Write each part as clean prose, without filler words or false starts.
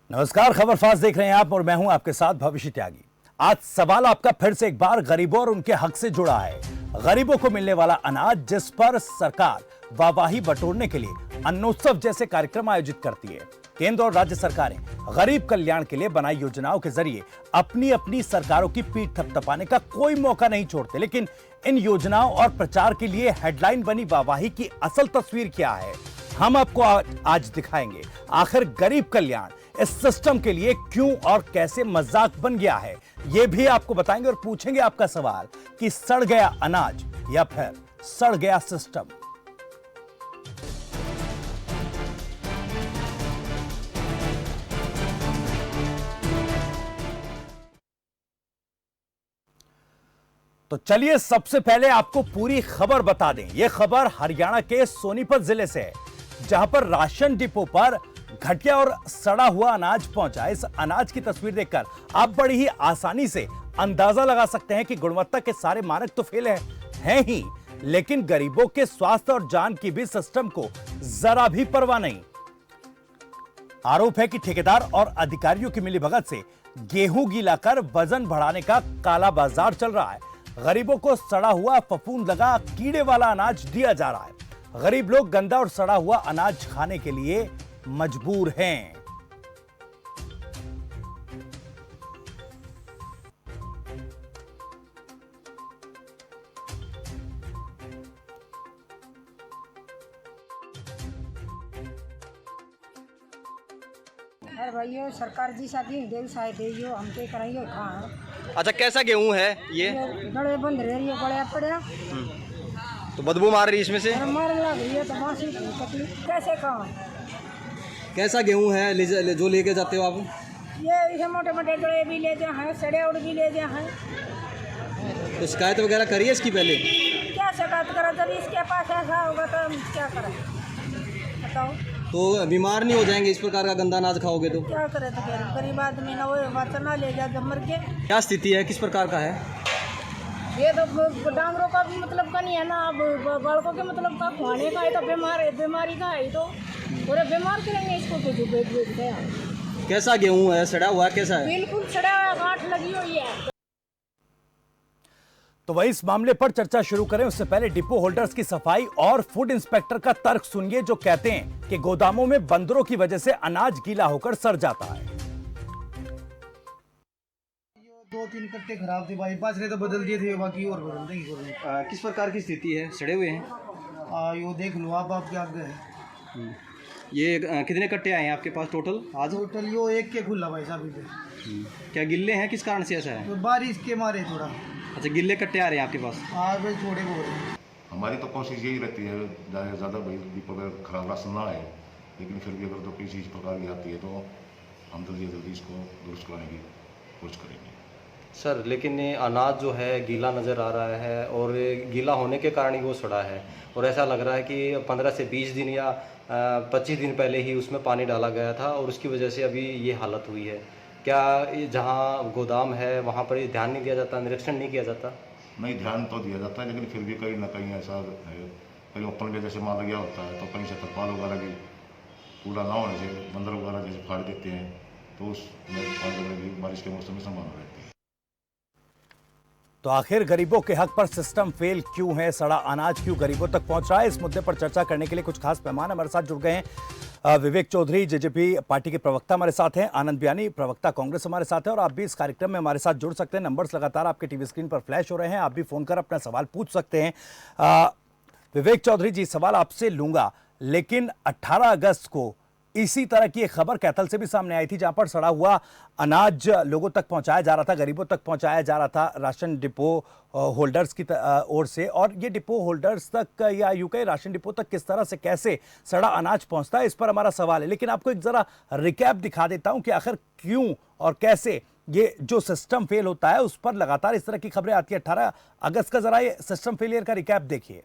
नमस्कार, खबर फास्ट देख रहे हैं आप और मैं हूं आपके साथ भविष्य त्यागी। आज सवाल आपका फिर से एक बार गरीबों और उनके हक से जुड़ा है। गरीबों को मिलने वाला अनाज जिस पर सरकार वाहवाही बटोरने के लिए अन्नोत्सव जैसे कार्यक्रम आयोजित करती है। केंद्र और राज्य सरकारें गरीब कल्याण के लिए बनाई योजनाओं के जरिए अपनी अपनी सरकारों की पीठ थपथपाने का कोई मौका नहीं छोड़ते, लेकिन इन योजनाओं और प्रचार के लिए हेडलाइन बनी वाहवाही की असल तस्वीर क्या है, हम आपको आज दिखाएंगे। आखिर गरीब कल्याण इस सिस्टम के लिए क्यों और कैसे मजाक बन गया है, यह भी आपको बताएंगे और पूछेंगे आपका सवाल कि सड़ गया अनाज या फिर सड़ गया सिस्टम। तो चलिए सबसे पहले आपको पूरी खबर बता दें। यह खबर हरियाणा के सोनीपत जिले से है, जहां पर राशन डिपो पर घटिया और सड़ा हुआ अनाज पहुंचा। इस अनाज की तस्वीर देखकर आप बड़ी ही आसानी से अंदाजा लगा सकते हैं कि गुणवत्ता के सारे मानक तो फेल हैं ही, लेकिन गरीबों के स्वास्थ्य और जान की भी सिस्टम को जरा भी परवाह नहीं। आरोप है कि ठेकेदार और अधिकारियों की मिलीभगत से गेहूं गीला कर वजन बढ़ाने का काला बाजार चल रहा है। गरीबों को सड़ा हुआ, फफूंद लगा, कीड़े वाला अनाज दिया जा रहा है। गरीब लोग गंदा और सड़ा हुआ अनाज खाने के लिए मजबूर हैं। अरे भैया सरकार जी साथी देव साय देयो हमके कराइयो कहाँ। अच्छा, कैसा गेहूं है ये? बड़े बंद रहे बड़े पड़े तो बदबू मार रही है इसमें से। मारने लग रही है तो मासी कैसे कहाँ। कैसा गेहूं है जो लेके जाते हो आप? ये मोटे मोटे जड़े भी ले जाए हैं, सड़े उड़ भी ले जाए हैं। तो शिकायत वगैरह करी है इसकी पहले? क्या शिकायत करा, जब इसके पास ऐसा होगा तो हम क्या करें बताओ। तो बीमार नहीं हो जाएंगे इस प्रकार का गंदा अनाज खाओगे तो? क्या करे तो गरीब आदमी ना वो बचना ले जा जब मर के। क्या स्थिति है, किस प्रकार का है ये? तो डांगरों का भी मतलब का नहीं है ना, अब बालकों के मतलब का खुआने का है तो बीमारी का है तो पूरे बीमार करेंगे इसको तो जो बेच हैं। कैसा गेहूं है, सड़ा हुआ कैसा है? बिल्कुल सड़ा हुआ, गांठ लगी हुई है। तो वही इस मामले पर चर्चा शुरू करें उससे पहले डिपो होल्डर्स की सफाई और फूड इंस्पेक्टर का तर्क सुनिए, जो कहते हैं कि गोदामों में बंदरों की वजह से अनाज गीला होकर सड़ जाता है। 2-3 कट्टे खराब थे भाई, बाजरे तो बदल दिए थे, बाकी और बदल देंगे। किस प्रकार की स्थिति है, सड़े हुए हैं? यो देख लो आप आपके आगे है। ये कितने कट्टे आए हैं आपके पास टोटल आज? टोटल यो एक के खुला भाई साहब इधर। क्या गिल्ले हैं, किस कारण से ऐसा है? तो बारिश के मारे थोड़ा। अच्छा, गिल्ले कट्टे आ रहे हैं आपके पास? हाँ भाई थोड़े बहुत। हमारी तो कोशिश यही रहती है ज़्यादा भाई डिपो पर खराब राशन ना आए, लेकिन फिर भी अगर तो किसी प्रकार की आती है तो हम जल्दी इसको दुरुस्त कराने की कोशिश करेंगे। सर, लेकिन ये अनाज जो है गीला नज़र आ रहा है और गीला होने के कारण ही वो सड़ा है, और ऐसा लग रहा है कि 15 से 20 दिन या 25 दिन पहले ही उसमें पानी डाला गया था और उसकी वजह से अभी ये हालत हुई है। क्या जहाँ गोदाम है वहाँ पर ध्यान नहीं दिया जाता, निरीक्षण नहीं किया जाता? नहीं, ध्यान तो दिया जाता है, लेकिन फिर भी कहीं ना कहीं ऐसा है, कहीं ओपन में जैसे मार गया होता है तो कहीं से तरपाल वगैरह की कूड़ा ना होने से बंदर वगैरह जैसे फाड़ देते हैं, तो उसमें बारिश के मौसम में संभावना रहती है। तो आखिर गरीबों के हक पर सिस्टम फेल क्यों है, सड़ा अनाज क्यों गरीबों तक पहुंच रहा है, इस मुद्दे पर चर्चा करने के लिए कुछ खास मेहमान हमारे साथ जुड़ गए हैं। विवेक चौधरी जेजेपी पार्टी के प्रवक्ता हमारे साथ हैं, आनंद बियानी प्रवक्ता कांग्रेस हमारे साथ हैं, और आप भी इस कार्यक्रम में हमारे साथ जुड़ सकते हैं। नंबर्स लगातार आपके टीवी स्क्रीन पर फ्लैश हो रहे हैं, आप भी फोन कर अपना सवाल पूछ सकते हैं। विवेक चौधरी जी, सवाल आपसे लूंगा, लेकिन 18 अगस्त को इसी तरह की एक खबर कैथल से भी सामने आई थी, जहां पर सड़ा हुआ अनाज लोगों तक पहुंचाया जा रहा था, गरीबों तक पहुंचाया जा रहा था राशन डिपो होल्डर्स की ओर से। और ये डिपो होल्डर्स तक या यूं कहें राशन डिपो तक किस तरह से कैसे सड़ा अनाज पहुंचता है, इस पर हमारा सवाल है। लेकिन आपको एक जरा रिकैप दिखा देता हूं कि आखिर क्यों और कैसे ये जो सिस्टम फेल होता है उस पर लगातार इस तरह की खबरें आती है। 18 अगस्त का जरा ये सिस्टम फेलियर का रिकैप देखिए।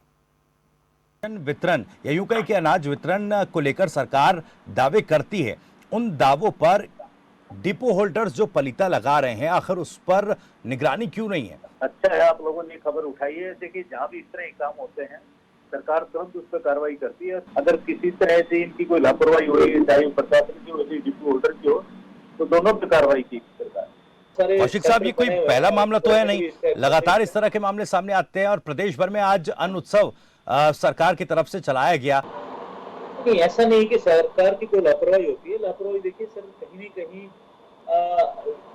वितरण या यूं कहें कि अनाज वितरण को लेकर सरकार दावे करती है, उन दावों पर डिपो होल्डर्स जो पलीता लगा रहे हैं, आखिर उस पर निगरानी क्यों नहीं है? अच्छा है आप लोगों ने खबर उठाई है। देखिए, जहाँ भी इस तरह के काम होते हैं सरकार तुरंत उस पर कार्रवाई करती है। अगर किसी तरह से इनकी कोई लापरवाही हुई, चाहे प्रशासन की हो, डिपो होल्डर की हो, तो दोनों पे कार्रवाई की सरकार। कौशिक साहब, ये कोई पहला मामला तो है नहीं, लगातार इस तरह के मामले सामने आते हैं और प्रदेश भर में आज अन्न उत्सव सरकार की तरफ से चलाया गया। नहीं, ऐसा नहीं कि सरकार की कोई लापरवाही होती है। लापरवाही देखिए सर, कहीं न कहीं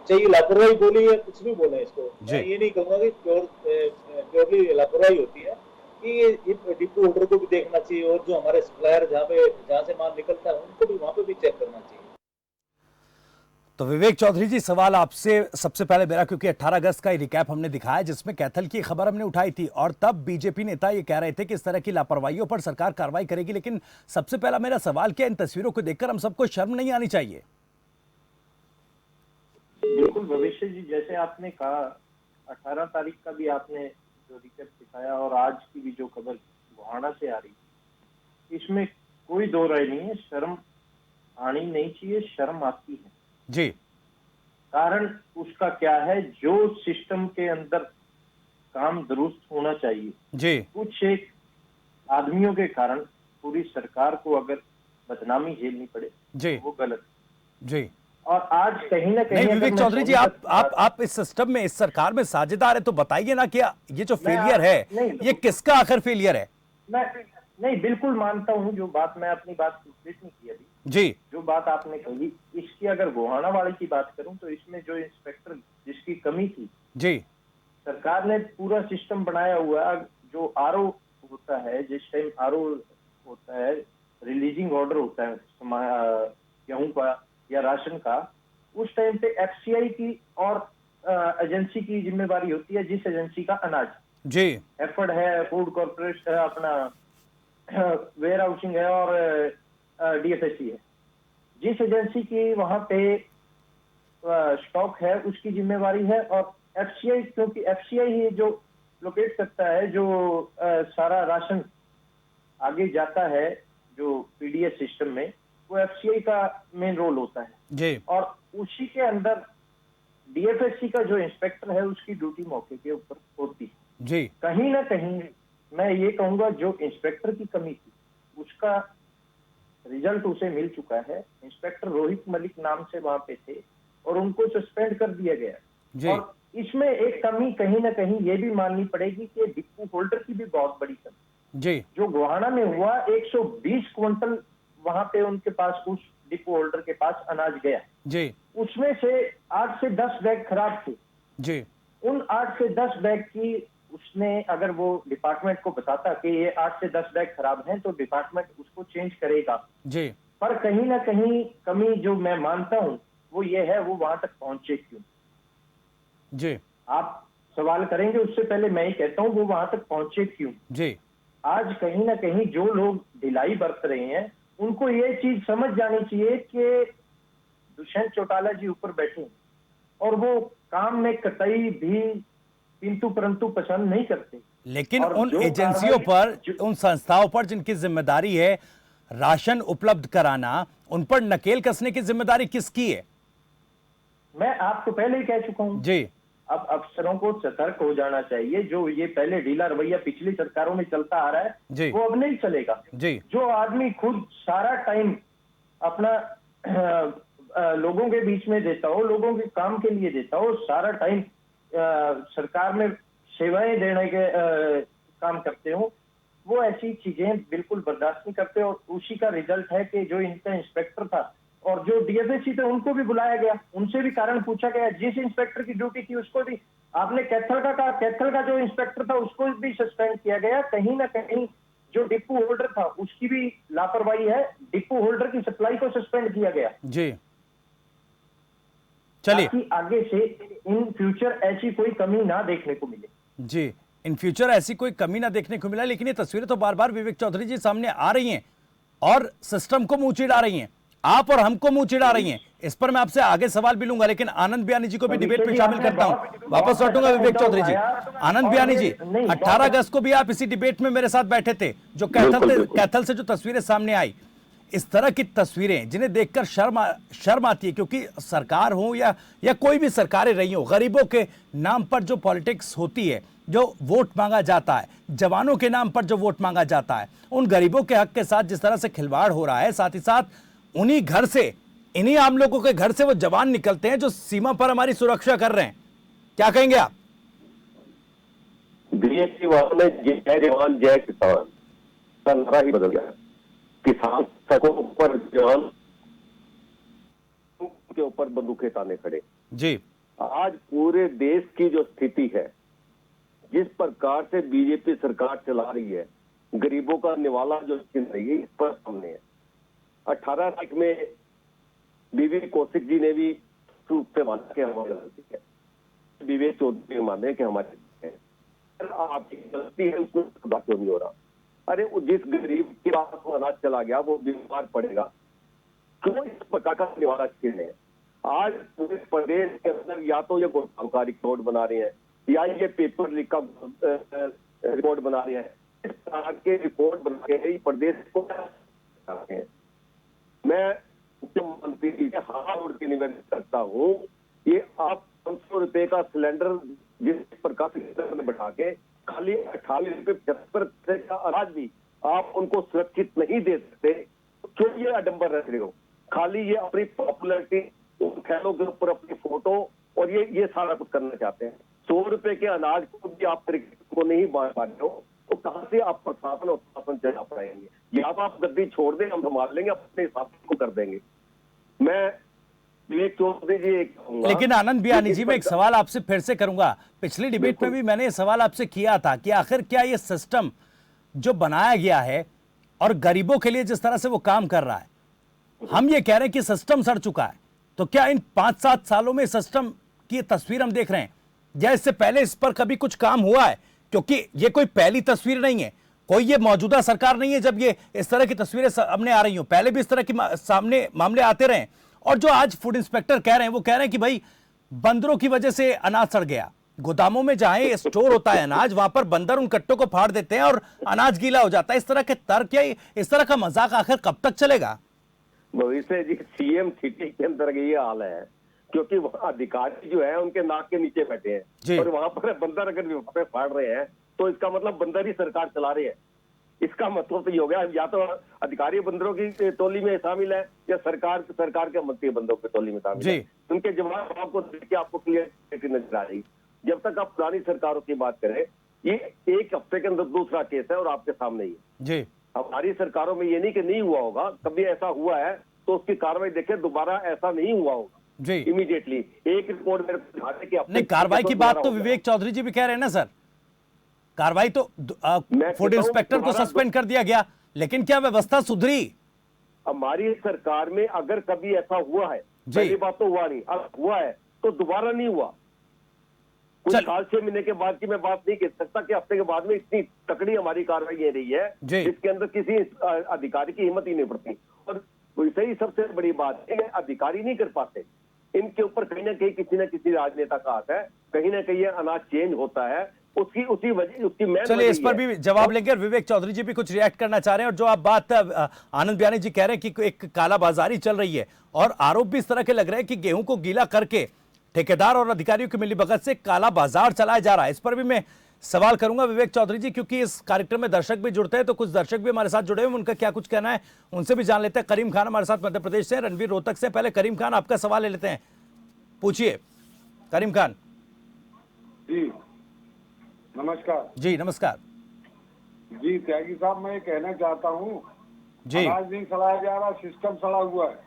चाहिए लापरवाही बोली या कुछ भी बोले इसको, मैं ये नहीं कहूंगा कि प्योरली लापरवाही होती है कि ये डिपो होल्डर को भी देखना चाहिए और जो हमारे सप्लायर जहाँ से माल निकलता है उनको भी वहां पे भी चेक करना चाहिए। तो विवेक चौधरी जी, सवाल आपसे सबसे पहले मेरा, क्योंकि 18 अगस्त का रिकैप हमने दिखाया जिसमें कैथल की खबर हमने उठाई थी और तब बीजेपी नेता ये कह रहे थे कि इस तरह की लापरवाहियों पर सरकार कार्रवाई करेगी, लेकिन सबसे पहला मेरा सवाल क्या, इन तस्वीरों को देखकर हम सबको शर्म नहीं आनी चाहिए? बिल्कुल भविष्य जी, जैसे आपने कहा 18 तारीख का भी आपने जो रिकैप दिखाया और आज की भी जो खबर गोहाना से आ रही, इसमें कोई दो राय नहीं है। शर्म आनी नहीं चाहिए, शर्म आती है जी। कारण उसका क्या है, जो सिस्टम के अंदर काम दुरुस्त होना चाहिए जी, कुछ एक आदमियों के कारण पूरी सरकार को अगर बदनामी झेलनी पड़े जी, वो गलत जी। और आज कहीं ना कहीं नहीं विवेक चौधरी जी, आप इस सिस्टम में, इस सरकार में साझेदार है, तो बताइए ना कि ये जो फेलियर है ये किसका आखिर फेलियर है? मैं नहीं बिल्कुल मानता हूँ, जो बात मैं अपनी बात कंप्लीट नहीं की अभी जी, जो बात आपने कही, इसकी अगर गोहाना वाले की बात करूं तो इसमें जो इंस्पेक्टर जिसकी कमी थी जी, सरकार ने पूरा सिस्टम बनाया हुआ है। जो आरओ होता है, जिस टाइम आरओ होता है, रिलीजिंग ऑर्डर होता है गेहूं का या राशन का, उस टाइम पे एफसीआई की और एजेंसी की जिम्मेवारी होती है, जिस एजेंसी का अनाज जी, एफर्ड है, फूड कॉर्पोरेशन, अपना वेयर हाउसिंग है और डीएफएससी है, जिस एजेंसी की वहां पे स्टॉक है उसकी जिम्मेवारी है। और एफसीआई, क्योंकि एफसीआई ही जो लोकेट करता है, जो सारा राशन आगे जाता है जो पीडीएस सिस्टम में, वो एफसीआई का मेन रोल होता है जी, और उसी के अंदर डीएफएससी का जो इंस्पेक्टर है उसकी ड्यूटी मौके के ऊपर होती है जी। कहीं ना कहीं मैं ये कहूंगा जो इंस्पेक्टर की कमी थी उसका रिजल्ट उसे मिल चुका है। इंस्पेक्टर रोहित मलिक नाम से वहां पे थे और उनको सस्पेंड कर दिया गया जी। और इसमें एक कमी कहीं ना कहीं ये भी माननी पड़ेगी कि डिपो होल्डर की भी बहुत बड़ी कमी जी, जो गोहाना में हुआ। 120 क्विंटल वहां पे उनके पास, उस डिपो होल्डर के पास अनाज गया जी, उसमें से 8 से 10 बैग खराब थे जी, उन 8 से 10 बैग की उसने अगर वो डिपार्टमेंट को बताता कि ये 8 से 10 बैग खराब हैं तो डिपार्टमेंट उसको चेंज करेगा जी। पर कहीं ना कहीं कमी जो मैं मानता हूं वो ये है, वो वहां तक पहुंचे क्यों? जी, आप सवाल करेंगे उससे पहले मैं ही कहता हूं वो वहां तक पहुंचे क्यों। जी, आज कहीं ना कहीं जो लोग ढिलाई बरत रहे हैं उनको ये चीज समझ जानी चाहिए कि दुष्यंत चौटाला जी ऊपर बैठे हैं और वो काम में कतई भी किंतु परंतु पसंद नहीं करते। लेकिन और उन जो एजेंसियों पर, जो- उन संस्थाओं पर जिनकी जिम्मेदारी है राशन उपलब्ध कराना, उन पर नकेल कसने की जिम्मेदारी किसकी है? मैं आपको पहले ही कह चुका हूं, जी, अब अफसरों को सतर्क हो जाना चाहिए। जो ये पहले ढीला रवैया पिछली सरकारों में चलता आ रहा जी। है वो अब नहीं चलेगा। जी, जो आदमी खुद सारा टाइम अपना लोगों के बीच में देता हो, लोगों के काम के लिए देता हो, सारा टाइम सरकार में सेवाएं देने के काम करते हो, वो ऐसी चीजें बिल्कुल बर्दाश्त नहीं करते। और उसी का रिजल्ट है कि जो इनका इंस्पेक्टर था और जो डीएफएससी थे उनको भी बुलाया गया, उनसे भी कारण पूछा गया। जिस इंस्पेक्टर की ड्यूटी थी उसको भी, आपने कैथल का कहा, कैथल का जो इंस्पेक्टर था उसको भी सस्पेंड किया गया। कहीं ना कहीं जो डिपो होल्डर था उसकी भी लापरवाही है, डिपो होल्डर की सप्लाई को सस्पेंड किया गया। जी, चलिए। ताकि आगे से इन फ्यूचर ऐसी कोई कमी ना देखने को मिले। जी, इन फ्यूचर ऐसी कोई कमी ना देखने को मिला। लेकिन ये तस्वीरें तो बार बार विवेक चौधरी जी सामने आ रही हैं और सिस्टम को मुंह चिढ़ा रही हैं, आप और हमको मुंह चिढ़ा रही हैं। इस पर मैं आपसे आगे सवाल भी लूंगा, लेकिन आनंद बयानी जी को भी डिबेट में शामिल करता हूं। वापस लौटूंगा विवेक चौधरी जी। आनंद बयानी जी, 18 अगस्त को भी आप इसी डिबेट में मेरे साथ बैठे थे, जो कैथल से जो तस्वीरें सामने आई, इस तरह की तस्वीरें जिन्हें देखकर शर्म आती है, क्योंकि सरकार हो या कोई भी सरकारें रही हो, गरीबों के नाम पर जो पॉलिटिक्स होती है, जो वोट मांगा जाता है, जवानों के नाम पर जो वोट मांगा जाता है, उन गरीबों के हक के साथ जिस तरह से खिलवाड़ हो रहा है, साथ ही साथ उन्हीं घर से इन्हीं आम लोगों के घर से वो जवान निकलते हैं जो सीमा पर हमारी सुरक्षा कर रहे हैं। क्या कहेंगे आप? बीएसपी वालों ने जय जवान जय किसान का नारा ही बदल गया। किसान सड़कों पर, जवान के ऊपर बंदूकें ताने खड़े। जी, आज पूरे देश की जो स्थिति है, जिस प्रकार से बीजेपी सरकार चला रही है, गरीबों का निवाला जो छीन रही है, इस पर सामने है। 18 तारीख में बीवी कौशिक जी ने भी रूप से माना कि हमारी गलती है, विवेक चौधरी माने कि हमारी आपकी गलती है, उसमें सुधार क्यों नहीं हो रहा? अरे जिस गरीब के पास वो अनाज चला गया वो बीमार पड़ेगा, क्यों इस प्रकार का निवाला छीने हैं? आज पूरे प्रदेश के अंदर या तो ये घोटाला रिकॉर्ड बना रहे हैं या ये पेपर लीक का रिकॉर्ड बना रहे हैं। इस तरह के रिकॉर्ड बना के प्रदेश को मैं मुख्यमंत्री जी के हाथ जोड़ के निवेदन करता हूँ, ये आप 500 रुपए का सिलेंडर जिस प्रकार से बैठा के खाली 28 रुपए 75 पैसे का अनाज भी आप उनको सुरक्षित नहीं दे सकते, क्यों ये आडंबर रख रहे हो? खाली ये अपनी पॉपुलैरिटी, खेलों के ऊपर अपनी फोटो और ये सारा कुछ करना चाहते हैं। 100 रुपए के अनाज को भी आप को नहीं बांट पा रहे हो, तो कहां से आप प्रशासन और शासन चला पाएंगे? या तो आप गद्दी छोड़ दें, हम संभाल लेंगे, अपने हिसाब को कर देंगे। मैं विवेक चौधरी जी एक कहूंगा, लेकिन आनंद बियानी जी, मैं एक सवाल आपसे फिर से करूंगा। पिछली डिबेट में भी मैंने ये सवाल आपसे किया था कि आखिर क्या ये सिस्टम जो बनाया गया है और गरीबों के लिए जिस तरह से वो काम कर रहा है, हम ये कह रहे हैं कि सिस्टम सड़ चुका है, तो क्या इन 5-7 सालों में सिस्टम की तस्वीर हम देख रहे हैं या इससे पहले इस पर कभी कुछ काम हुआ है? क्योंकि ये कोई पहली तस्वीर नहीं है, कोई ये मौजूदा सरकार नहीं है जब ये इस तरह की तस्वीरें सामने आ रही हो। पहले भी इस तरह के सामने मामले आते रहे। और जो आज फूड इंस्पेक्टर कह रहे हैं, वो कह रहे हैं कि भाई बंदरों की वजह से अनाज सड़ गया। गोदामों में जहां स्टोर होता है अनाज, वहां पर बंदर उन कट्टों को फाड़ देते हैं और अनाज गीला हो जाता है। इस तरह के तर्क या इस तरह का मजाक आखिर कब तक चलेगा? भविष्य जी, सीएम सिटी के अंदर ये हाल है, क्योंकि वहाँ अधिकारी जो है उनके नाक के नीचे बैठे हैं और वहां पर बंदर अगर फाड़ रहे हैं तो इसका मतलब बंदर ही सरकार चला रहे हैं। इसका मतलब तो ये हो गया, या तो अधिकारी बंदरों की टोली में शामिल है या सरकार के मंत्री बंदरों की टोली में शामिल है। उनके जवाब आपको देखिए, आपको क्लियर नजर आ रही। जब तक आप पुरानी सरकारों की बात करें, ये एक हफ्ते के अंदर दूसरा केस है और आपके सामने ही है जी। हमारी सरकारों में ये नहीं कि नहीं हुआ होगा, कभी ऐसा हुआ है तो उसकी कार्रवाई देखें, दोबारा ऐसा नहीं हुआ होगा जी। इमीडिएटली एक रिपोर्ट मेरे को दिखाने की नहीं, कार्रवाई की बात तो विवेक चौधरी जी भी कह रहे हैं ना सर। कार्रवाई तो फूड इंस्पेक्टर को सस्पेंड कर दिया गया, लेकिन क्या व्यवस्था सुधरी? हमारी सरकार में अगर कभी ऐसा हुआ है, पहली बात तो हुआ नहीं, अब हुआ है तो दोबारा नहीं हुआ। कुछ साल 6 महीने के बाद की मैं बात नहीं कर सकता कि हफ्ते के बाद में इतनी तकड़ी हमारी कार्रवाई ये रही है जिसके अंदर किसी अधिकारी की हिम्मत ही नहीं पड़ती। और वैसे ही सबसे बड़ी बात है, अधिकारी नहीं कर पाते, इनके ऊपर कहीं ना कहीं किसी न किसी राजनेता का हाथ है, कहीं ना कहीं अनाज चेंज होता है, उसकी वजह उसकी मैं चलिए इस पर भी जवाब लेंगे। और विवेक चौधरी जी भी कुछ रिएक्ट करना चाह रहे हैं। और जो आप बात आनंद बियानी जी कह रहे हैं कि एक कालाबाजारी चल रही है और आरोप भी इस तरह के लग रहे हैं कि गेहूं को गीला करके ठेकेदार और अधिकारियों की मिलीभगत से काला बाजार चलाया जा रहा है। इस पर भी मैं सवाल करूंगा विवेक चौधरी जी, क्योंकि इस कार्यक्रम में दर्शक भी जुड़ते हैं, तो कुछ दर्शक भी हमारे साथ जुड़े हुए, उनका क्या कुछ कहना है उनसे भी जान लेते हैं। करीम खान हमारे साथ मध्य प्रदेश से, रणवीर रोहतक से। पहले करीम खान आपका सवाल ले लेते हैं, पूछिए करीम खान जी। नमस्कार जी। नमस्कार जी। त्यागी साहब, मैं ये कहना चाहता हूँ, जी, अनाज नहीं सड़ाया जा रहा, सिस्टम सड़ा हुआ है।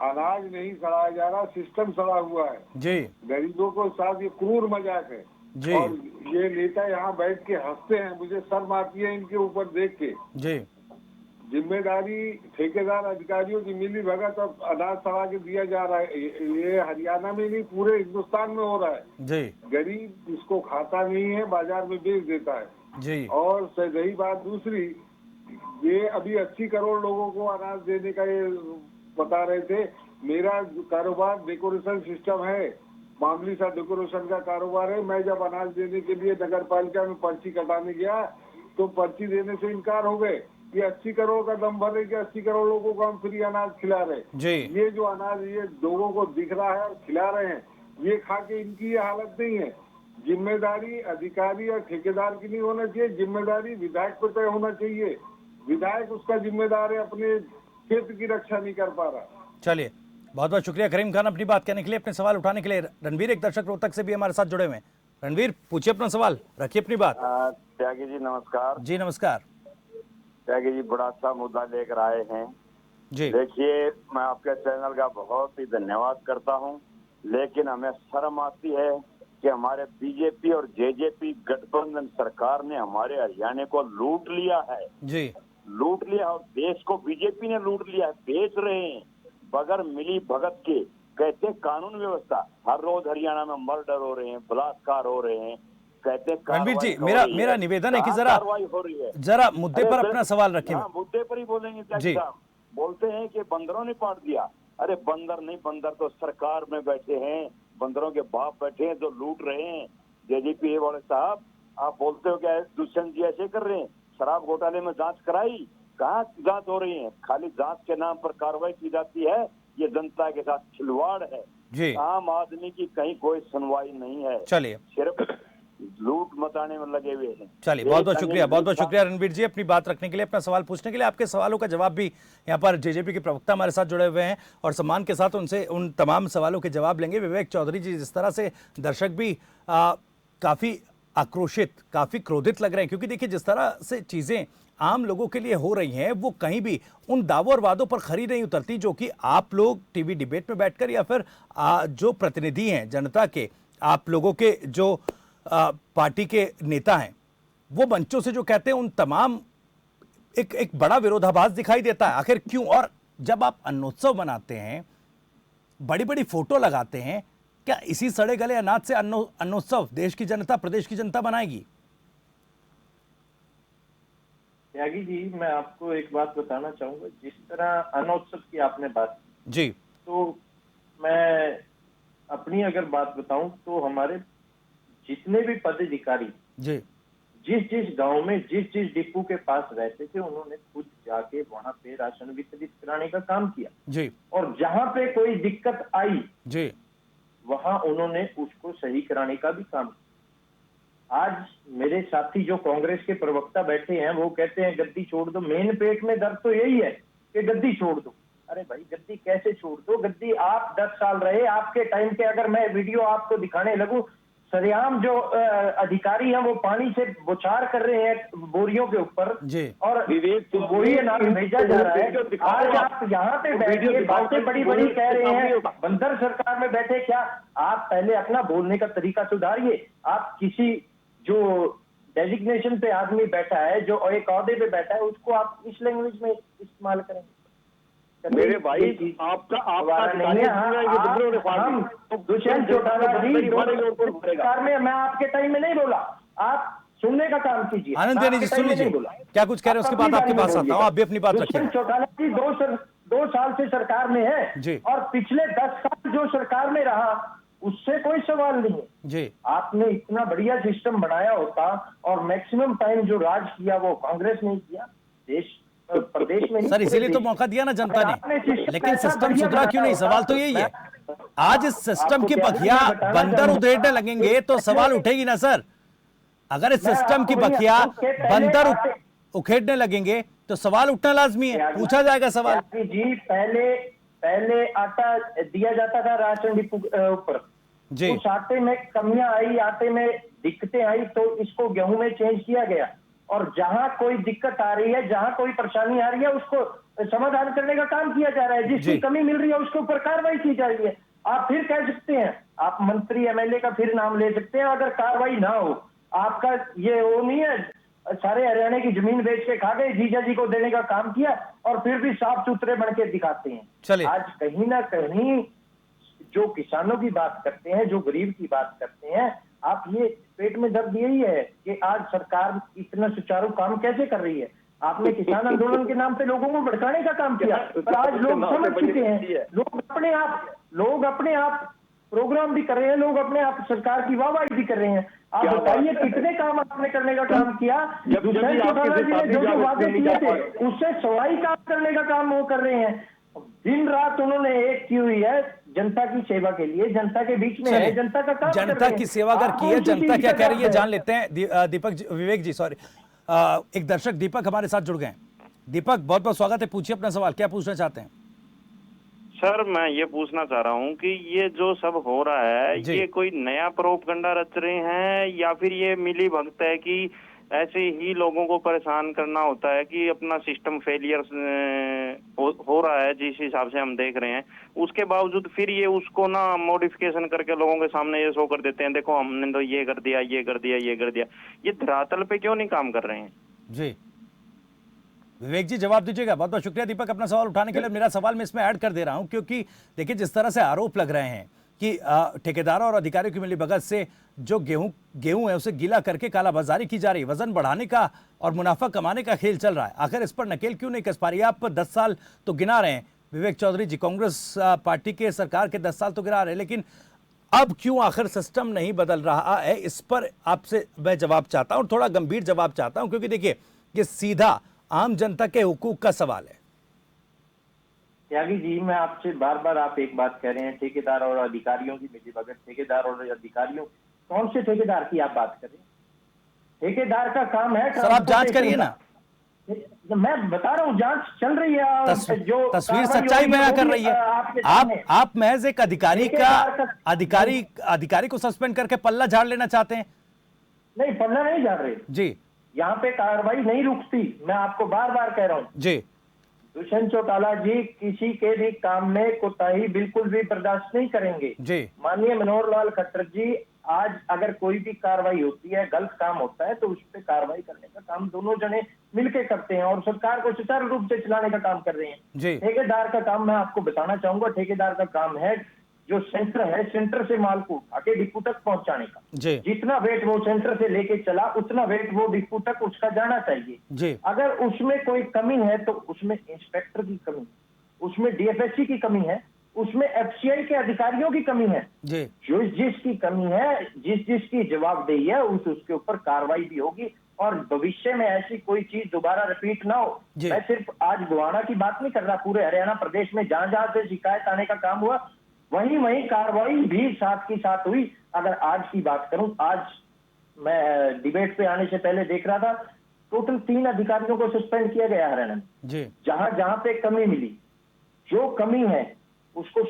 अनाज नहीं सड़ाया जा रहा, सिस्टम सड़ा हुआ है जी। गरीबों को साथ ये क्रूर मजाक है जी। और ये नेता यहाँ बैठ के हंसते हैं, मुझे शर्म आती है इनके ऊपर देख के जी। जिम्मेदारी ठेकेदार अधिकारियों की मिली भगत और अनाज सड़ा के दिया जा रहा है। ये हरियाणा में नहीं, पूरे हिंदुस्तान में हो रहा है जी। गरीब इसको खाता नहीं है, बाजार में बेच देता है जी। और रही बात दूसरी, ये अभी 80 करोड़ लोगों को अनाज देने का ये बता रहे थे। मेरा कारोबार डेकोरेशन सिस्टम है, मामूली सा डेकोरेशन का कारोबार है। मैं जब अनाज देने के लिए नगर पालिका में पर्ची कटाने गया तो पर्ची देने से इनकार हो गए। ये 80 करोड़ का दम भर रहे कि 80 करोड़ लोगों को हम फ्री अनाज खिला रहे। ये जो अनाज ये लोगों को दिख रहा है और खिला रहे हैं, ये खा के इनकी ये हालत नहीं है। जिम्मेदारी अधिकारी और ठेकेदार की नहीं होना चाहिए, जिम्मेदारी विधायक पर तय होना चाहिए। विधायक उसका जिम्मेदार है, अपने क्षेत्र की रक्षा नहीं कर पा रहा। चलिए, बहुत बहुत शुक्रिया करीम खान अपनी बात कहने के लिए, अपने सवाल उठाने के लिए। रणवीर, एक दर्शक रोहतक से भी हमारे साथ जुड़े हुए हैं। रणवीर, पूछिए अपना सवाल, रखिए अपनी बात। त्यागी जी नमस्कार। जी नमस्कार। त्यागी जी बड़ा अच्छा मुद्दा लेकर आए हैं जी। देखिए, मैं आपके चैनल का बहुत ही धन्यवाद करता हूं, लेकिन हमें शर्म आती है कि हमारे बीजेपी और जेजेपी गठबंधन सरकार ने हमारे हरियाणा को लूट लिया है जी, लूट लिया, और देश को बीजेपी ने लूट लिया है, बेच रहे हैं बगैर मिली भगत के। कहते हैं कानून व्यवस्था, हर रोज हरियाणा में मर्डर हो रहे हैं, बलात्कार हो रहे हैं, कहते हैं रणवीर जी, कार्रवाई मेरा निवेदन है कि कार्रवाई हो रही है। जरा मुद्दे अरे पर सर, अपना सवाल रखें। हाँ, मुद्दे पर ही बोलेंगे क्या जी। साहब? बोलते हैं कि बंदरों ने पाट दिया। अरे बंदर नहीं, बंदर तो सरकार में बैठे हैं, बंदरों के बाप बैठे हैं जो लूट रहे हैं। जेजेपी वाले साहब, आप बोलते हो क्या दुष्यंत जी ऐसे कर रहे हैं? शराब घोटाले में जांच कराई, कहाँ जांच हो रही है? खाली जांच के नाम पर कार्रवाई की जाती है। ये जनता के साथ खिलवाड़ है जी। आम आदमी की कहीं कोई सुनवाई नहीं है, चलिए, सिर्फ लूट मचाने में लगे हुए हैं। चलिए, बहुत बहुत शुक्रिया रणवीर जी अपनी बात रखने के लिए, अपना सवाल पूछने के लिए। आपके सवालों का जवाब भी यहाँ पर जेजेपी के प्रवक्ता हमारे साथ जुड़े हुए हैं और सम्मान के साथ उनसे उन तमाम सवालों के जवाब लेंगे। विवेक चौधरी जी, जिस तरह से दर्शक भी काफी आक्रोशित, काफी क्रोधित लग रहे हैं, क्योंकि देखिए जिस तरह से चीजें आम लोगों के लिए हो रही हैं, वो कहीं भी उन दावों और वादों पर खरी नहीं उतरती जो कि आप लोग टीवी डिबेट में बैठकर या फिर जो प्रतिनिधि हैं जनता के, आप लोगों के जो पार्टी के नेता हैं, वो मंचों से जो कहते हैं, उन तमाम एक बड़ा विरोधाभास दिखाई देता है। आखिर क्यों? और जब आप अन्नोत्सव मनाते हैं, बड़ी बड़ी फोटो लगाते हैं, क्या इसी सड़े गले अनाज से अन्नोत्सव देश की जनता, प्रदेश की जनता बनाएगी? त्यागी जी, मैं आपको एक बात बताना चाहूंगा। जिस तरह अन्नोत्सव की आपने बात की जी, तो मैं अपनी अगर बात बताऊं तो हमारे जितने भी पदाधिकारी जी, जिस गांव में जिस डिपो के पास रहते थे, उन्होंने खुद जाके वहां पे राशन वितरित कराने का काम किया जी, और जहां पे कोई दिक्कत आई जी, वहां उन्होंने उसको सही कराने का भी काम किया। आज मेरे साथी जो कांग्रेस के प्रवक्ता बैठे हैं, वो कहते हैं गद्दी छोड़ दो। मेन पेट में दर्द तो यही है कि गद्दी छोड़ दो। अरे भाई, गद्दी कैसे छोड़ दो? गद्दी आप 10 साल रहे, आपके टाइम पे अगर मैं वीडियो आपको दिखाने लगूं, सरेआम जो अधिकारी हैं वो पानी से बौछार कर रहे हैं बोरियों के ऊपर, और तो वही अनाज भेजा जा रहा है। आज आप यहाँ पे बैठ के बातें बड़ी बड़ी कह रहे हैं, बंदर सरकार में बैठे। क्या आप पहले अपना बोलने का तरीका सुधारिए। आप किसी जो डेजिग्नेशन पे आदमी बैठा है, जो एक ओहदे पे बैठा है, उसको आप इस लैंग्वेज में इस्तेमाल करेंगे। मेरे भाई, आपका नहीं है। दुष्यंत चौटाला जी सरकार में, मैं आपके टाइम में नहीं बोला, आप सुनने का काम कीजिए। आनंद यानी जी, सुन लीजिए क्या कुछ कह रहे हैं, उसके बाद आपके पास आता हूँ। आप भी अपनी बात रखिए। दुष्यंत चौटाला जी 2 साल से सरकार में है जी, और पिछले 10 साल जो सरकार में रहा उससे कोई सवाल नहीं है जी। आपने इतना बढ़िया सिस्टम बनाया होता, और मैक्सिमम टाइम जो राज किया वो कांग्रेस ने किया देश प्रदेश में। सर, इसीलिए तो मौका दिया ना जनता ने, लेकिन सिस्टम सुधरा क्यों नहीं? सवाल तो यही है। आज इस सिस्टम की बखिया बंदर उधेड़ने लगेंगे तो सवाल उठेगी ना सर। अगर इस सिस्टम की बखिया बंदर उखेड़ने लगेंगे तो सवाल उठना लाजमी है, पूछा जाएगा सवाल। जी, पहले आटा दिया जाता था राशन डिपो ऊपर जी, उस आटे में कमियां आई, आटे में दिक्कतें आई, तो इसको गेहूं में चेंज किया गया। और जहां कोई दिक्कत आ रही है, जहां कोई परेशानी आ रही है, उसको समाधान करने का काम किया जा रहा है। जिसकी कमी मिल रही है उसके ऊपर कार्रवाई की जा रही है। आप फिर कह सकते हैं, आप मंत्री एमएलए का फिर नाम ले सकते हैं, अगर कार्रवाई ना हो। आपका ये वो नहीं है, सारे हरियाणा की जमीन बेच के खा गए, जीजा जी को देने का काम किया और फिर भी साफ सुथरे बन के दिखाते हैं। आज कहीं ना कहीं जो किसानों की बात करते हैं, जो गरीब की बात करते हैं, आप ये पेट में दर्द यही है कि आज सरकार इतना सुचारू काम कैसे कर रही है। आपने किसान आंदोलन के नाम पे लोगों को भड़काने का काम किया, पर आज लोग समझ चुके हैं। लोग अपने आप प्रोग्राम भी कर रहे हैं, लोग अपने आप सरकार की वाहवाही भी कर रहे हैं। आप बताइए कितने काम आपने करने का काम किया। दुष्यंत चौटाला जी ने जो वादे किए थे उससे सवाई काम करने का काम वो कर रहे हैं। दिन रात उन्होंने एक की हुई है जनता की सेवा के लिए, जनता के बीच में है, जनता का काम, जनता की सेवा अगर की है, जनता क्या कह रही है जान लेते हैं। विवेक जी, सॉरी, एक दर्शक दीपक हमारे साथ जुड़ गए हैं। दीपक, बहुत बहुत स्वागत है, पूछिए अपना सवाल, क्या पूछना चाहते हैं? सर मैं ये पूछना चाह रहा हूँ कि ये जो सब हो रहा है ये कोई नया प्रोपगंडा रच रहे हैं या फिर ये मिली भगत है कि ऐसे ही लोगों को परेशान करना होता है कि अपना सिस्टम फेलियर हो रहा है जिस हिसाब से हम देख रहे हैं, उसके बावजूद फिर ये उसको ना मॉडिफिकेशन करके लोगों के सामने ये शो कर देते हैं, देखो हमने तो ये कर दिया, ये कर दिया, ये कर दिया। ये धरातल पे क्यों नहीं काम कर रहे हैं? जी विवेक जी जवाब दीजिएगा। बहुत बहुत शुक्रिया दीपक अपना सवाल उठाने के लिए। मेरा सवाल मैं इसमें ऐड कर दे रहा हूं क्योंकि देखिए जिस तरह से आरोप लग रहे हैं कि ठेकेदारों और अधिकारियों की मिलीभगत से जो गेहूं है उसे गीला करके कालाबाजारी की जा रही है, वजन बढ़ाने का और मुनाफा कमाने का खेल चल रहा है। आखिर इस पर नकेल क्यों नहीं कस पा रही? आप 10 साल तो गिना रहे हैं विवेक चौधरी जी, कांग्रेस पार्टी के सरकार के 10 साल तो गिना रहे हैं, लेकिन अब क्यों आखिर सिस्टम नहीं बदल रहा है? इस पर आपसे मैं जवाब चाहता हूं, थोड़ा गंभीर जवाब चाहता हूं, क्योंकि देखिए ये सीधा आम जनता के हुकूक का सवाल है। त्यागी जी, मैं आपसे बार बार आप एक बात कह रहे हैं, ठेकेदार और अधिकारियों की मिलीभगत। ठेकेदार और अधिकारियों, कौन से ठेकेदार की आप बात कर रहे हैं? ठेकेदार का काम है सर आप जांच करिए ना। मैं बता रहा हूँ जांच चल रही है, जो तस्वीर सच्चाई बयां कर रही है। आप महज एक अधिकारी को सस्पेंड करके पल्ला झाड़ लेना चाहते हैं? नहीं, पल्ला नहीं झाड़ रहे जी, यहाँ पे कार्रवाई नहीं रुकती। मैं आपको बार बार कह रहा हूँ जी, दुष्यंत चौटाला जी किसी के भी काम में कोताही बिल्कुल भी बर्दाश्त नहीं करेंगे जी। माननीय मनोहर लाल खट्टर जी, आज अगर कोई भी कार्रवाई होती है, गलत काम होता है, तो उस पर कार्रवाई करने का काम दोनों जने मिलके करते हैं और सरकार को सुचारू रूप से चलाने का काम कर रहे हैं। ठेकेदार का काम मैं आपको बताना चाहूंगा, ठेकेदार का काम है जो सेंटर है, सेंटर से माल को उठा के डिपो तक पहुंचाने का। जितना वेट वो सेंटर से लेके चला उतना वेट वो डिपो तक उसका जाना चाहिए। अगर उसमें कोई कमी है तो उसमें इंस्पेक्टर की कमी, उसमें डीएफएससी की कमी है, उसमें एफसीआई के अधिकारियों की कमी है। जो जिसकी कमी है, जिसकी जवाबदेही है, उसके ऊपर कार्रवाई भी होगी और भविष्य में ऐसी कोई चीज दोबारा रिपीट ना हो। मैं सिर्फ आज गोवाना की बात नहीं कर रहा, पूरे हरियाणा प्रदेश में जहां जहां से शिकायत आने का काम हुआ वहीं कार्रवाई भी साथ की साथ हुई। अगर आज की बात करूं, आज मैं डिबेट पे आने से पहले देख रहा था, टोटल 3 अधिकारियों को सस्पेंड किया गया हरियाणा में। जहां जहां पे कमी मिली, जो कमी है उसको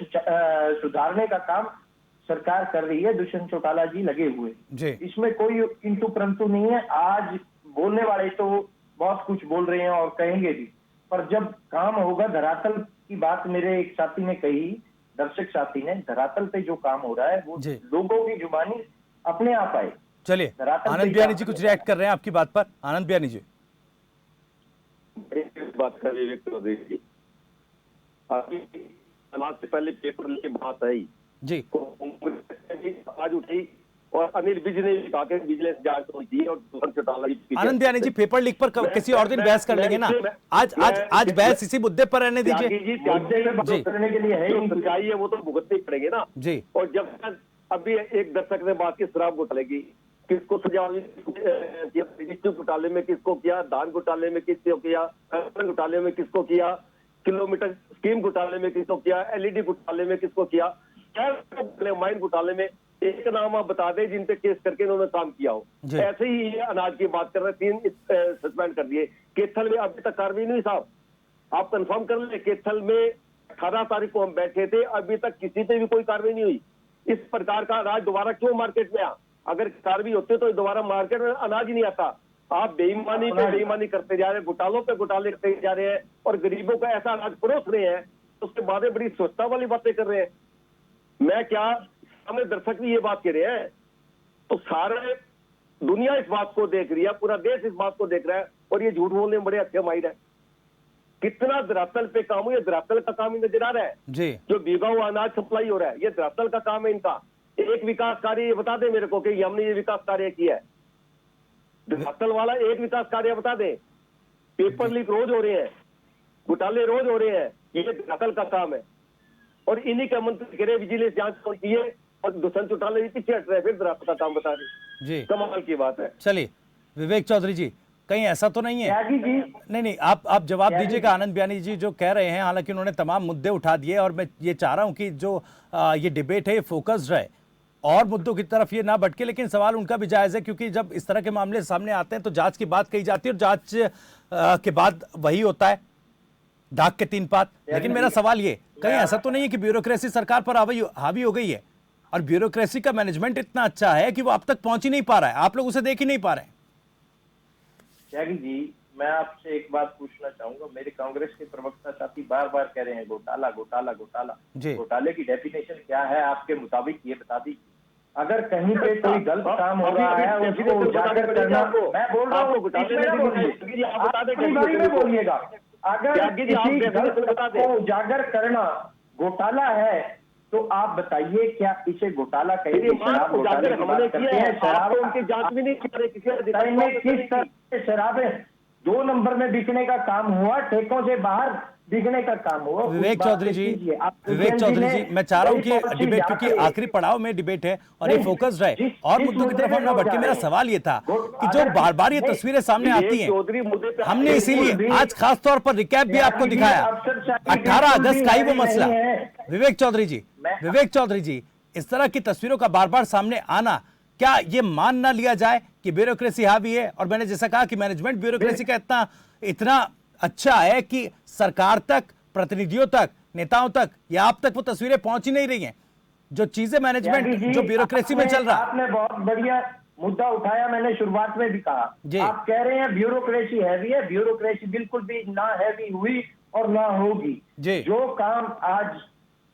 सुधारने का काम सरकार कर रही है। दुष्यंत चौटाला जी लगे हुए, इसमें कोई किंतु परंतु नहीं है। आज बोलने वाले तो बहुत कुछ बोल रहे हैं और कहेंगे भी, पर जब काम होगा, धरातल की बात मेरे एक साथी ने कही, दर्शक साथी ने, धरातल पे जो काम हो रहा है वो लोगों की जुबानी अपने आप आए। चलिए आनंद बियानी जी कुछ रिएक्ट कर रहे हैं आपकी बात पर। आनंद बियानी जी बात कर विवेक चौधरी जी, अनाज से पहले पेपर लेके बात आई जी, आज उठी और अनिल विज ने कहा कि विजिलेंस जांच होनी चाहिए और दुष्यंत चौटाला जी। आनंद बियानी जी पेपर लीक पर किसी और दिन बहस कर लेंगे ना, आज बहस इसी मुद्दे पर रहने दीजिए। करने के लिए है ही सच्चाई है, वो तो भुगतने पड़ेंगे ना जी। और जब तक अभी एक दर्शक ने बात की शराब घोटाले की, किसको सजा घोटाले में किसको किया, धान घोटाले में किसको किया, घोटाले में किसको किया, किलोमीटर स्कीम घोटाले में किसको किया, एलईडी घोटाले में किसको किया, माइन घोटाले में एक नाम आप बता दें जिन पे केस करके इन्होंने काम किया हो। ऐसे ही ये अनाज की बात कर रहे हैं, 3 सस्पेंड कर दिए। केथल में अभी तक कार्रवाई नहीं साहब, आप कंफर्म कर ले। केथल में 18 तारीख को हम बैठे थे, अभी तक किसी पे भी कोई कार्रवाई नहीं हुई। इस प्रकार का अनाज दोबारा क्यों मार्केट में आ? अगर कार्रवाई होती तो दोबारा मार्केट में अनाज ही नहीं आता। आप बेईमानी पे बेईमानी करते जा रहे हैं, घोटालों पे घोटाले करते जा रहे हैं और गरीबों का ऐसा अनाज परोस रहे हैं, उसके बाद में बड़ी स्वच्छता वाली बातें कर रहे हैं। मैं क्या, हमें दर्शक भी ये बात कह रहे हैं, तो सारे दुनिया इस बात को देख रही है, पूरा देश इस बात को देख रहा है और ये झूठ बोलने में बड़े अच्छे माहिर है। कितना धरातल पे काम हो, ये धरातल का काम ही नजर आ रहा है जी। जो भीगा हुआ अनाज सप्लाई हो रहा है, ये धरातल का काम है इनका। एक विकास कार्य बता दे मेरे को कि हमने ये विकास कार्य किया है, धरातल वाला एक विकास कार्य बता दे। पेपर लीक रोज हो रहे हैं, घोटाले रोज हो रहे हैं, ये धरातल का काम है और इन्हीं का मंत्री कह रहे विजिलेंस जांच होनी चाहिए और दुष्यंत चौटाला जी पीछे हट रहे, फिर धरातल का काम बता रहे जी। कमाल की बात है। चलिए विवेक चौधरी जी, कहीं ऐसा तो नहीं है? नहीं, आप जवाब दीजिएगा। आनंद बियानी जी जो कह रहे हैं, हालांकि उन्होंने तमाम मुद्दे उठा दिए और मैं ये चाह रहा हूं कि जो ये डिबेट है ये फोकस्ड रहे और मुद्दों की तरफ ये ना भटके, लेकिन सवाल उनका भी जायज है क्योंकि जब इस तरह के मामले सामने आते हैं तो जांच की बात कही जाती है और जांच के बाद वही होता है, दाग के 3 पात। लेकिन मेरा सवाल ये, कहीं ऐसा तो नहीं है कि ब्यूरोक्रेसी सरकार पर हावी हो गई है और ब्यूरोक्रेसी का मैनेजमेंट इतना अच्छा है कि वो अब तक पहुंच ही नहीं पा रहा है, आप लोग उसे देख ही नहीं पा रहे हैं? त्यागी जी, मैं आपसे एक बात पूछना चाहूंगा। मेरे कांग्रेस के प्रवक्ता साथी बार बार कह रहे हैं घोटाला घोटाला घोटाला। घोटाले की डेफिनेशन क्या है आपके मुताबिक, ये बता दीजिए। अगर कहीं पे कोई गलत काम हो रहा है उसको उजागर करना, मैं बोल रहा हूँ बोलिएगा, अगर किसी गलत को उजागर करना घोटाला है तो आप बताइए क्या इसे घोटाला कहेंगे? शराब घोटाले की बात करते हैं, शराब उनकी जांच भी नहीं कर रहे, किस तरह से शराबें 2 नंबर में बिकने का काम हुआ, ठेकों से बाहर बिकने का काम हुआ। विवेक चौधरी जी, मैं चाह रहा हूँ कि डिबेट, क्योंकि आखिरी पड़ाव में डिबेट है और ये फोकस्ड है और मुद्दों की तरफ हम ना बढ़ के, मेरा सवाल ये था कि जो बार बार ये तस्वीरें सामने आती हैं, हमने इसीलिए आज खास तौर पर रिकैप भी आपको दिखाया 18 अगस्त का ही वो मसला। विवेक चौधरी जी, इस तरह की तस्वीरों का बार बार सामने आना, क्या ये मान ना लिया जाए कि ब्यूरोक्रेसी हावी है? और मैंने जैसा कहा कि मैनेजमेंट ब्यूरोक्रेसी का इतना अच्छा है कि सरकार तक, प्रतिनिधियों तक, नेताओं तक या आप तक वो तस्वीरें पहुंच ही नहीं रही हैं, जो चीजें मैनेजमेंट जो ब्यूरोक्रेसी में चल रहा है। आपने बहुत बढ़िया मुद्दा उठाया, मैंने शुरुआत में भी कहा। आप कह रहे हैं ब्यूरोक्रेसी हैवी है, ब्यूरोक्रेसी बिल्कुल भी ना हैवी हुई और ना होगी। जो काम आज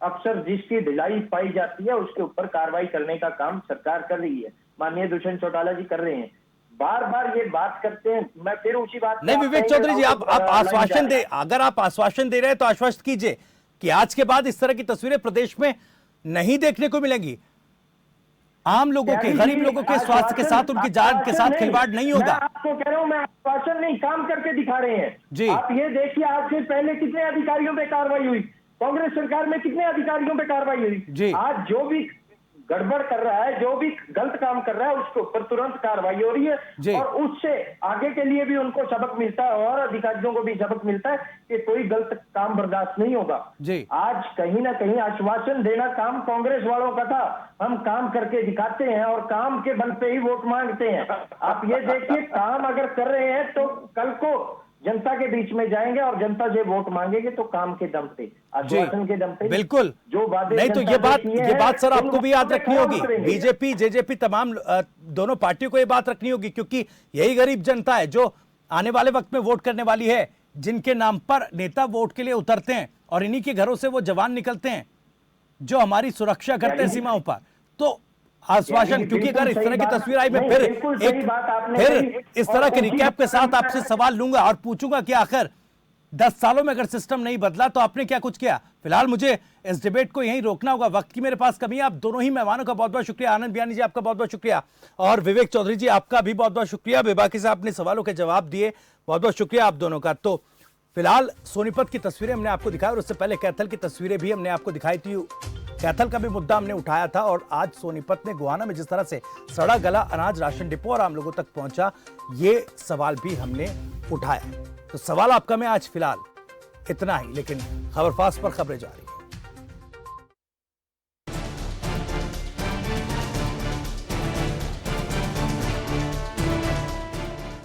अक्सर जिसकी ढिलाई पाई जाती है उसके ऊपर कार्रवाई करने का काम सरकार कर रही है, माननीय दुष्यंत चौटाला जी कर रहे हैं। बार बार ये बात करते हैं, मैं फिर उसी बात नहीं। विवेक चौधरी जी, आप आश्वासन दे, अगर आप आश्वासन दे रहे हैं तो आश्वस्त कीजिए कि आज के बाद इस तरह की तस्वीरें प्रदेश में नहीं देखने को मिलेंगी। आम लोगों के, गरीब लोगों के स्वास्थ्य के साथ, उनकी जान के साथ खिलवाड़ नहीं होगा। मैं आपको कह रहा हूं, मैं आश्वासन नहीं, काम करके दिखा रहे हैं जी। आप ये देखिए, आज से पहले कितने अधिकारियों पे कार्रवाई हुई, कांग्रेस सरकार में कितने अधिकारियों पे कार्रवाई हुई। आज जो भी गड़बड़ कर रहा है, जो भी गलत काम कर रहा है, उसके ऊपर तुरंत कार्रवाई हो रही है और उससे आगे के लिए भी उनको सबक मिलता है और अधिकारियों को भी सबक मिलता है कि कोई गलत काम बर्दाश्त नहीं होगा। आज कहीं ना कहीं आश्वासन देना काम कांग्रेस वालों का था, हम काम करके दिखाते हैं और काम के बल पे ही वोट मांगते हैं। आप ये देखिए, काम अगर कर रहे हैं तो कल को जनता के बीच में जाएंगे और जनता से वोट मांगेंगे तो काम के दम पे, आश्वासन के दम पे। बिल्कुल जो बातें नहीं, तो ये बात सर आपको भी याद रखनी होगी, बीजेपी जेजेपी तमाम दोनों पार्टियों को ये बात रखनी होगी, क्योंकि यही गरीब जनता है जो आने वाले वक्त में वोट करने वाली है, जिनके नाम पर नेता वोट के लिए उतरते हैं और इन्हीं के घरों से वो जवान निकलते हैं जो हमारी सुरक्षा करते हैं सीमाओं पर। तो आश्वासन, क्योंकि अगर इस तरह की तस्वीर आई, मैं फिर इस तरह के रिकैप के साथ आपसे सवाल लूंगा और पूछूंगा कि आखिर 10 सालों में अगर सिस्टम नहीं बदला तो आपने क्या कुछ किया। फिलहाल मुझे इस डिबेट को यहीं रोकना होगा, वक्त की मेरे पास कमी है। आप दोनों ही मेहमानों का बहुत बहुत शुक्रिया, आनंद बयानी जी आपका बहुत बहुत शुक्रिया और विवेक चौधरी जी आपका भी बहुत बहुत शुक्रिया। बेबाकी से आपने सवालों के जवाब दिए, बहुत बहुत शुक्रिया आप दोनों का। तो फिलहाल सोनीपत की तस्वीरें हमने आपको दिखाई और उससे पहले कैथल की तस्वीरें भी हमने आपको दिखाई थी। कैथल का भी मुद्दा हमने उठाया था और आज सोनीपत में गोहाना में जिस तरह से सड़ा गला अनाज राशन डिपो और आम लोगों तक पहुंचा, ये सवाल भी हमने उठाया। तो सवाल आपका मैं आज फिलहाल इतना ही, लेकिन खबर फास्ट पर खबरें जारी।